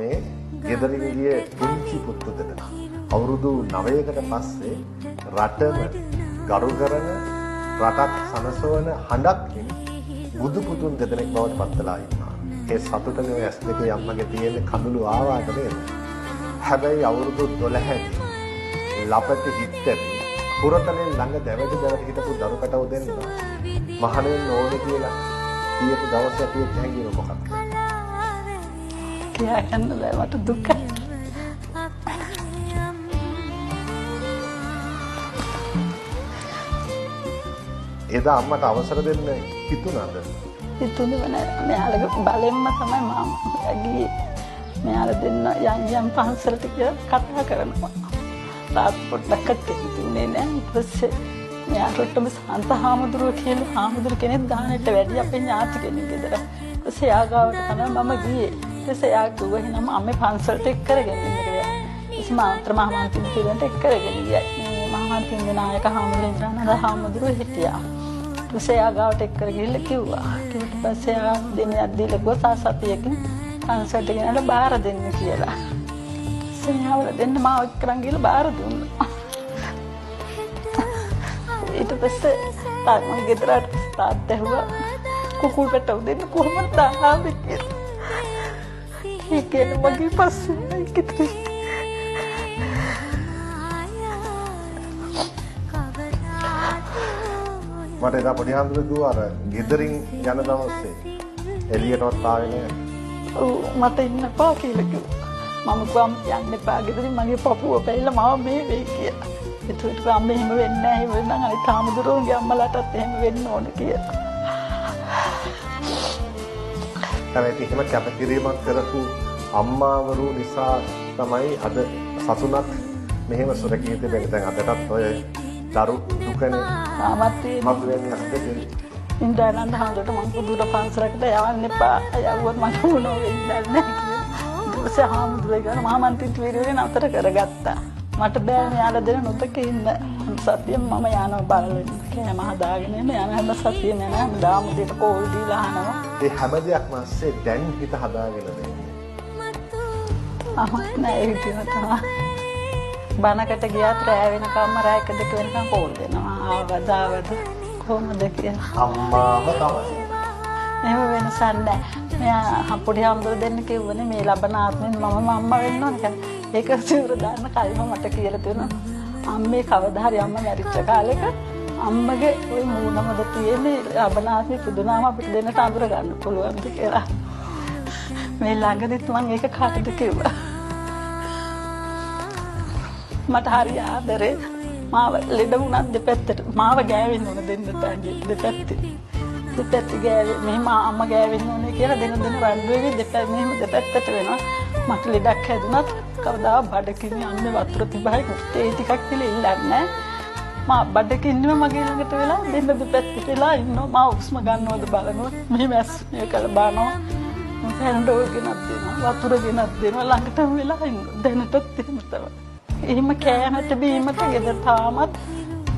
මේ ගෙදරින් ගිය පුංචි පුතු දෙදෙනා අවුරුදු 9කට පස්සේ රටම ගරු කරන රටක් සනසවන හඬක් බුදු පුතුන් දෙදෙනෙක් බවට පත් වෙලා ඉන්නවා. ඒ සතුටනේ ඇස් දෙකේ අම්මගේ තියෙන කඳුළු ආවාට නේද? හැබැයි අවුරුදු 12දී ලපටි හිටේ පුරතලෙන් ළඟ දැවටි හිටපු දරුකටව දෙන්න මහණෙන් ඕනේ කියලා කියපු දවසට තියෙච්ච හැඟීම මොකක්ද? කියා ගන්න බෑ මට දුකයි. එදා අම්මට අවසර දෙන්න හිතුණාද? හිතුනේ නෑ. මෙයාලගේ බලෙන්ම තමයි මම ගියේ. මෙයාලා දෙන්න යම් පන්සලට කතා කරනවා. තාත් පොඩ්ඩක් හිතුනේ නෑ. ඊට පස්සේ මෙයාටම සාන්තහාමුදුරුව කියලා හාමුදුරු කෙනෙක් දාන්නට වැඩි අපේ ඥාති කෙනෙක් ගෙදර. ඊපස්සේ යාගාවට තමයි මම ගියේ. ඊපස්සේ යා කිව්වා එහෙනම් අම්මේ පන්සලට එක් කරගෙන ඉන්න කියලා. ඊපස්සේ මාත්‍ර මහමන්තින් පිළිවෙලට එක් කරගෙන ගියා. මේ මහමන්තින් නායක හාමුදුරුවෝ හාමුදුරුවෝ හිටියා. ඊපස්සේ යාගාවට එක් කරගෙන ගිහලා කිව්වා. ඊට පස්සේ යා දෙනියක් දීලා ගොසා සතියකින් පන්සලට ගෙනල්ලා බාර දෙන්න කියලා. ඊපස්සේ යාවල දෙන්න මාව එක් කරන් ගිහලා බාර දුන්නා. ඊට පස්සේ තාම ගෙදරට තාත් ඇහුවා කුකුල් පැටව දෙන්න කොහොමද දාන්නේ කියලා. ඒකෙන් මගේ පස්සේ කිත්‍රි මට එදා පොඩි හාමුදුරුවෝ අර ගෙදරින් යන දවසේ එළියටවත් ආවේ නෑ. ඔව් මට ඉන්නපා කියලා කිව්වා. මම ගම් යන්න එපා ගෙදරින් මගේ පපුව පැහිලා මාව මේ වෙයි කියලා. ඒකට අම්ම එහෙම වෙන්නේ නැහැ. එහෙම වෙනනම් අනිත් හාමුදුරුවෝගේ අම්මලාටත් එහෙම වෙන්න ඕන කියලා. තමයි එහෙම කැපකිරීමක් කරපු අම්මාවරු නිසා තමයි අද සතුනක් මෙහෙම සුරකීත වෙන්නේ. දැන් අදටත් ඔය දරු දුකනේ මත් වෙන්නේ නැස්තේ. ඉන්ද්‍රානන්ද හාමුදුරුවෝ මං පුදුර පන්සලකට යවන්න එපා. යවුවොත් මට මොනෝ වෙන්නේ නැහැ කියලා. ඊපස්සේ හාමුදුරුවෝ කියන මහමන්ත්‍රීත් වීර්යයෙන් නතර කරගත්තා. මට බෑ මෙයාලා දෙන නොතක ඉන්න. සතියෙන් මම යනවා බලන්න. කෑම හදාගෙන යන හැම සතියෙම යන හැම දාම දෙට කෝල් දීලා අහනවා. ඒ හැම දෙයක්ම ඇස්සේ දැන් හිත හදාගෙන දෙන්නේ. නෑ ඒක තමයි. බණකට ගියාත් රැ වෙනකම්ම රැ 1-2 වෙනකම් කෝල් දෙනවා. ආවදාවද කොහොමද කියලා. අම්මාම තමයි. එහෙම වෙනසක් නෑ. මෙයා පොඩි හාමුදුරුවෝ දෙන්න කිව්වනේ මේ ලබන ආත්මෙන් මම අම්මා වෙන්න ඕන කියලා. ඒක සිවුර දාන්න කලින්ම මට කියලා තියෙනවා. අම්මේ කවදා හරි අම්මා මැරිච්ච කාලෙක අම්මගේ ওই මූණමද තියෙන්නේ ලබන ආත්මේ පුදුනාම අපිට දෙන්නට අඳුර ගන්න පුළුවන්ද කියලා. මේ ළඟදිත් මම ඒක කාටද කිව්වා. මට හරි ආදරේ මාව ලෙඩ වුණත් දෙපැත්තට මාව ගෑවෙන්න ඕන දෙන්නට දෙපැත්තේ. දෙපැත්තේ ගෑවෙ මෙහෙම අම්මා ගෑවෙන්න ඕනේ කියලා දෙන රණ්ඩුවේ මෙහෙම දෙපැත්තට වෙනවා. මට ලෙඩක් හැදුනත් කවදා බඩකින් යන්නේ වතුර තිබහයි ඒ ටිකක් කියලා ඉල්ලන්නේ මා බඩකින්ම මගේ ළඟට වෙලා දෙන්න දෙපැත්තට වෙලා ඉන්නවා. මා උස්ම ගන්නවද බලනවා. මෙහෙම ඇස් මේ කළ බානවා. හැන්ඩෝ ගෙනත් දෙනවා වතුර ගෙනත් දෙනවා ළඟටම වෙලා ඉන්නවා. දැනටත් එහෙම තමයි. එහෙම කෑමට බීමට ගෙදර තාමත්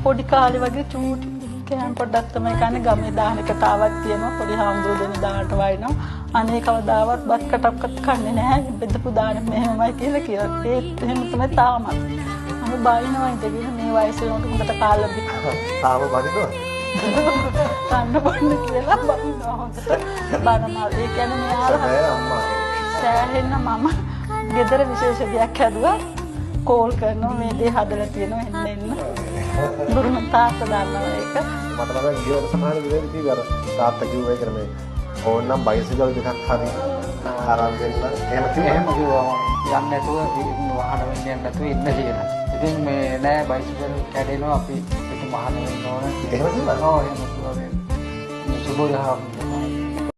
පොඩි කාලේ වගේ චූටි කෑම පොඩ්ඩක් තමයි කන්නේ. ගමේ දාන එක තාවත් තියෙනවා. පොඩි හාමුදුරුවෝ දෙන දානට වයින්නවා. අනේ කවදාවත් බත් කටක්වත් කන්නේ නැහැ. බෙදපු දාන මෙහෙමයි කියලා කියනවා. ඒත් එහෙම තමයි තාමත්. මම බයිනවා ඉඳගෙන මේ වයසේ උන්ට හොඳට කාලා බික. තාම බඩිනවා. කන්න බොන්න කියලා බයිනවා හොඳට. බනමල් ඒ කියන්නේ මෙයාලා අම්මා සෑහෙන්න මම ගෙදර විශේෂ දෙයක් හැදුවා. කෝල් කරනවා මේ දේ හදලා තියෙනවා එන්න. බුරුම තාත්තා දන්නවා ඒක. මට තමයි ගියවට සමාන දෙයක් කිව්වා. අර තාත්තා කිව්වා ඒක මේ ඕනනම් බයිසිකල් දෙකක් හරි ආරම්භ වෙන්න එහෙම කිව්වා යන්න නැතුව වහන වෙන්නේ නැතුව ඉන්න කියලා. ඉතින් මේ නෑ බයිසිකල් කැඩෙනවා අපි ඒක වහන වෙන්න ඕන. එහෙම කිව්වා. ඔව් එහෙම කිව්වා. සුබෝදහම්